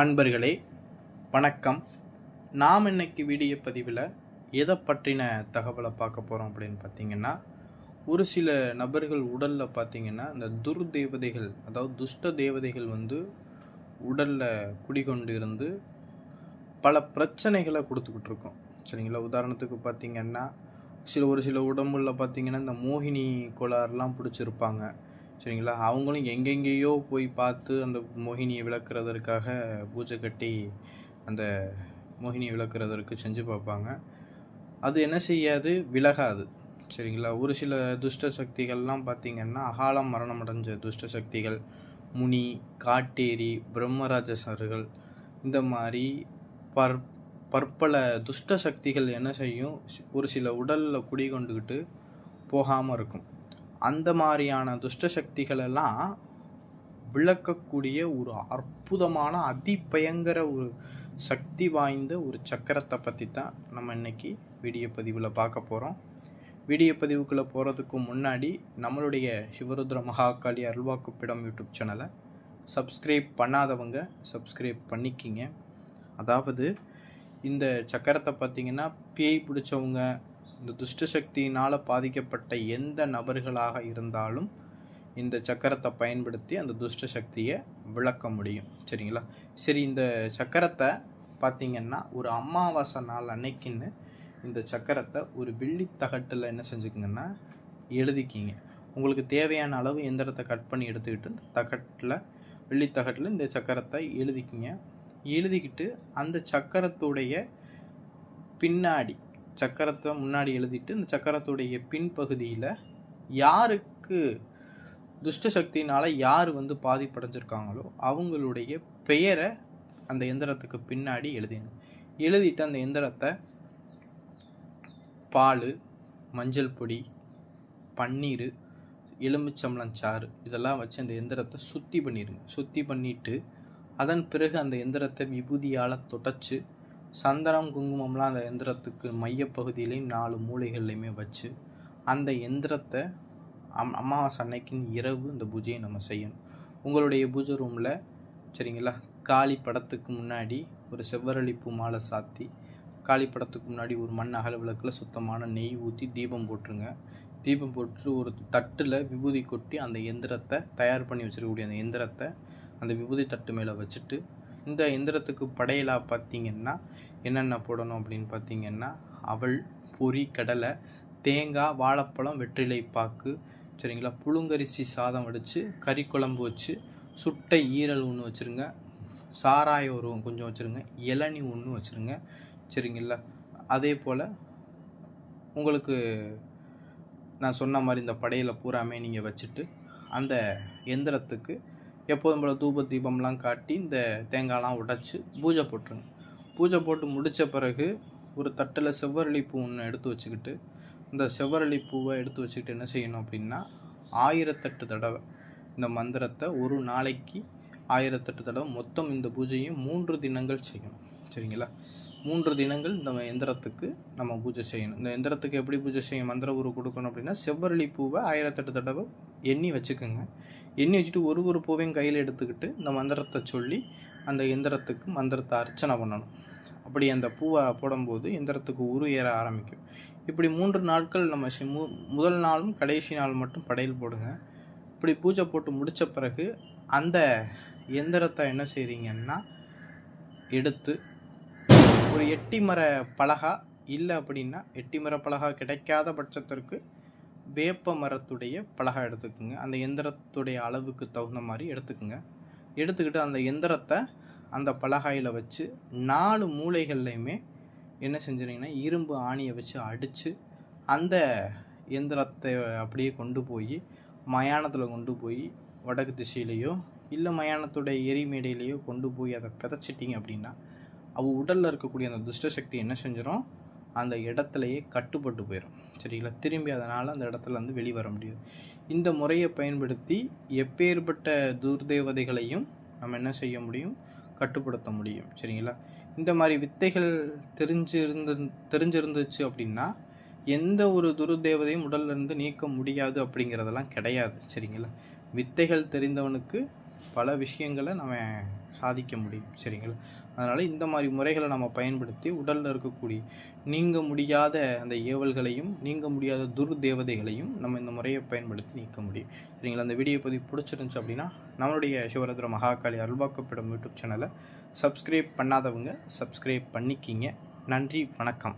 அன்பர்களே வணக்கம். நாம் இன்னைக்கு வீடியோ பதிவில் எதை பற்றின தகவலை பார்க்க போகிறோம் அப்படின்னு பார்த்தீங்கன்னா, ஒரு சில நபர்கள் உடலில் பார்த்தீங்கன்னா இந்த துர்தேவதைகள், அதாவது துஷ்ட தேவதைகள் உடலில் குடிகொண்டு இருந்து பல பிரச்சனைகளை கொடுத்துக்கிட்டு இருக்கோம். சரிங்களா? உதாரணத்துக்கு பார்த்தீங்கன்னா, ஒரு சில உடம்புல பார்த்தீங்கன்னா இந்த மோகினி கோளாறுலாம் பிடிச்சிருப்பாங்க. சரிங்களா? அவங்களும் எங்கெங்கேயோ போய் பார்த்து அந்த மோகினியை விளக்குறதற்காக பூஜை கட்டி அந்த மோகினியை விளக்குறதற்கு செஞ்சு பார்ப்பாங்க. அது என்ன செய்யாது, விலகாது. சரிங்களா? ஒரு சில துஷ்ட சக்திகள்லாம் பார்த்திங்கன்னா அகாலம் மரணம் அடைஞ்ச துஷ்ட சக்திகள், முனி, காட்டேரி, பிரம்மராஜசர்கள், இந்த மாதிரி பற்பல துஷ்ட சக்திகள் என்ன செய்யும், ஒரு சில உடலில் குடிகொண்டுக்கிட்டு போகாமல் இருக்கும். அந்த மாதிரியான துஷ்ட சக்திகளெல்லாம் விளக்கக்கூடிய ஒரு அற்புதமான அதிபயங்கர ஒரு சக்தி வாய்ந்த ஒரு சக்கரத்தை பற்றி தான் நம்ம இன்றைக்கி வீடியோ பதிவில் பார்க்க போகிறோம். வீடியோ பதிவுக்குள்ளே போகிறதுக்கு முன்னாடி நம்மளுடைய சிவருத்ர மகாகாளி அருள்வாக்குப்பிடம் யூடியூப் சேனலை சப்ஸ்கிரைப் பண்ணாதவங்க சப்ஸ்கிரைப் பண்ணிக்கிங்க. அதாவது இந்த சக்கரத்தை பார்த்திங்கன்னா பேய் பிடிச்சவங்க, இந்த துஷ்ட சக்தியினால் பாதிக்கப்பட்ட எந்த நபர்களாக இருந்தாலும் இந்த சக்கரத்தை பயன்படுத்தி அந்த துஷ்ட சக்தியை விளக்க முடியும். சரிங்களா? சரி, இந்த சக்கரத்தை பார்த்திங்கன்னா ஒரு அமாவாசை நாள் அன்னைக்குன்னு இந்த சக்கரத்தை ஒரு வெள்ளித்தகட்டில் என்ன செஞ்சுக்கிங்கன்னா எழுதிக்கிங்க. உங்களுக்கு தேவையான அளவு எந்திரத்தை கட் பண்ணி எடுத்துக்கிட்டு வெள்ளித்தகட்டில் இந்த சக்கரத்தை எழுதிக்கிங்க. எழுதிக்கிட்டு அந்த சக்கரத்துடைய பின்னாடி, சக்கரத்தை முன்னாடி எழுதிட்டு இந்த சக்கரத்துடைய பின்பகுதியில் யாருக்கு துஷ்ட சக்தியினால் யார் பாதிப்படைஞ்சிருக்காங்களோ அவங்களுடைய பெயரை அந்த எந்திரத்துக்கு பின்னாடி எழுதிட்டு அந்த எந்திரத்தை பால், மஞ்சள் பொடி, பன்னீர், எலுமிச்சம்பழச்சாறு இதெல்லாம் வச்சு அந்த எந்திரத்தை சுத்தி பண்ணிடுங்க. சுத்தி பண்ணிவிட்டு அதன் பிறகு அந்த எந்திரத்தை விபூதியால் தொடச்சி சந்தனம், குங்குமம்லாம் அந்த எந்திரத்துக்கு மையப்பகுதியிலையும் 4 மூலைகள்லையுமே வச்சு அந்த எந்திரத்தை அமாவாசை அன்னைக்குன்னு இரவு இந்த பூஜையை நம்ம செய்யணும். உங்களுடைய பூஜை ரூமில், சரிங்களா, காளி படத்துக்கு முன்னாடி ஒரு செவ்வரளி பூ மாலை சாத்தி, காளி படத்துக்கு முன்னாடி ஒரு மண் அகல் விளக்கில் சுத்தமான நெய் ஊற்றி தீபம் போட்டுருங்க. தீபம் போட்டு ஒரு தட்டில் விபூதி கொட்டி அந்த எந்திரத்தை தயார் பண்ணி வச்சுருக்கக்கூடிய அந்த எந்திரத்தை அந்த விபூதி தட்டு மேலே வச்சுட்டு, இந்த எந்திரத்துக்கு படையலாக பார்த்திங்கன்னா என்னென்ன போடணும் அப்படின்னு பார்த்திங்கன்னா அவல், பொரி, கடலை, தேங்காய், வாழைப்பழம், வெற்றிலை பாக்கு, சரிங்களா, புழுங்கரிசி சாதம் வடித்து கறி குழம்பு வச்சு, சுட்டை ஈரல் ஒன்று வச்சுருங்க, சாராயம் கொஞ்சம் வச்சுருங்க, இளநி ஒன்று வச்சுருங்க. சரிங்களா? அதே போல் உங்களுக்கு நான் சொன்ன மாதிரி இந்த படையலை பூராமே நீங்கள் வச்சுட்டு அந்த எந்திரத்துக்கு எப்போதும் போல் தூப தீபம்லாம் காட்டி இந்த தேங்காய்லாம் உடைச்சி பூஜை போட்டுருங்க. பூஜை போட்டு முடித்த பிறகு ஒரு தட்டில் செவ்வரளி பூ ஒன்று எடுத்து வச்சுக்கிட்டு, இந்த செவ்வரளி பூவை எடுத்து வச்சுக்கிட்டு என்ன செய்யணும் அப்படின்னா 1008 தடவை இந்த மந்திரத்தை ஒரு நாளைக்கு 1008 தடவை மொத்தம் இந்த பூஜையும் 3 தினங்கள் செய்யணும். சரிங்களா? 3 தினங்கள் இந்த எந்திரத்துக்கு நம்ம பூஜை செய்யணும். இந்த எந்திரத்துக்கு எப்படி பூஜை செய்யணும், மந்திர உரு கொடுக்கணும் அப்படின்னா செவ்வரளி பூவை 1008 தடவை எண்ணி வச்சுக்கோங்க. எண்ணி வச்சுட்டு ஒரு பூவையும் கையில் எடுத்துக்கிட்டு இந்த மந்திரத்தை சொல்லி அந்த எந்திரத்துக்கு மந்திரத்தை அர்ச்சனை பண்ணணும். அப்படி அந்த பூவை போடும்போது எந்திரத்துக்கு உரு ஏற ஆரம்பிக்கும். இப்படி 3 நாட்கள் நம்ம முதல் நாளும் கடைசி நாள் மட்டும் படையல் போடுங்க. இப்படி பூஜை போட்டு முடித்த பிறகு அந்த எந்திரத்தை என்ன செய்கிறீங்கன்னா எடுத்து ஒரு எட்டி மர பலகா, இல்லை அப்படின்னா எட்டி மர பலகா கிடைக்காத பட்சத்திற்கு வேப்ப மரத்துடைய பலகா எடுத்துக்குங்க. அந்த எந்திரத்துடைய அளவுக்கு தகுந்த மாதிரி எடுத்துக்கிட்டு அந்த எந்திரத்தை அந்த பலகாயில் வச்சு 4 மூலைகள்லையுமே என்ன செஞ்சுருங்கன்னா இரும்பு ஆணியை வச்சு அடித்து அந்த எந்திரத்தை அப்படியே கொண்டு போய் மயானத்தில் கொண்டு போய் வடக்கு திசையிலையோ இல்லை மயானத்துடைய எரிமேடையிலையோ கொண்டு போய் அதை பிதைச்சிட்டிங்க அப்படின்னா உடலில் இருக்கக்கூடிய அந்த துஷ்ட சக்தி என்ன செஞ்சிடும், அந்த இடத்துலையே கட்டுப்பட்டு போயிடும். சரிங்களா? திரும்பி அதனால் அந்த இடத்துல வெளிவர முடியாது. இந்த முறையை பயன்படுத்தி எப்பேற்பட்ட துர்தேவதைகளையும் நம்ம என்ன செய்ய முடியும், கட்டுப்படுத்த முடியும். சரிங்களா? இந்த மாதிரி வித்தைகள் தெரிஞ்சிருந்துச்சு அப்படின்னா எந்த ஒரு துர்தேவதையும் உடல்லேருந்து நீக்க முடியாது அப்படிங்கிறதெல்லாம் கிடையாது. சரிங்களா? வித்தைகள் தெரிந்தவனுக்கு பல விஷயங்களை நம்ம சாதிக்க முடியும். சரிங்களா? அதனால் இந்த மாதிரி முறைகளை நம்ம பயன்படுத்தி உடலில் இருக்கக்கூடிய நீங்க முடியாத அந்த ஏவல்களையும் நீங்க முடியாத துர்தேவதைகளையும் நம்ம இந்த முறையை பயன்படுத்தி நீக்க முடியும். சரிங்களா? அந்த வீடியோ பதிவு பிடிச்சிருந்துச்சு அப்படின்னா நம்மளுடைய சிவரத்ன மகாகாளி அருள்வாக்கப்படும் யூடியூப் சேனலை சப்ஸ்கிரைப் பண்ணாதவங்க சப்ஸ்கிரைப் பண்ணிக்கிங்க. நன்றி, வணக்கம்.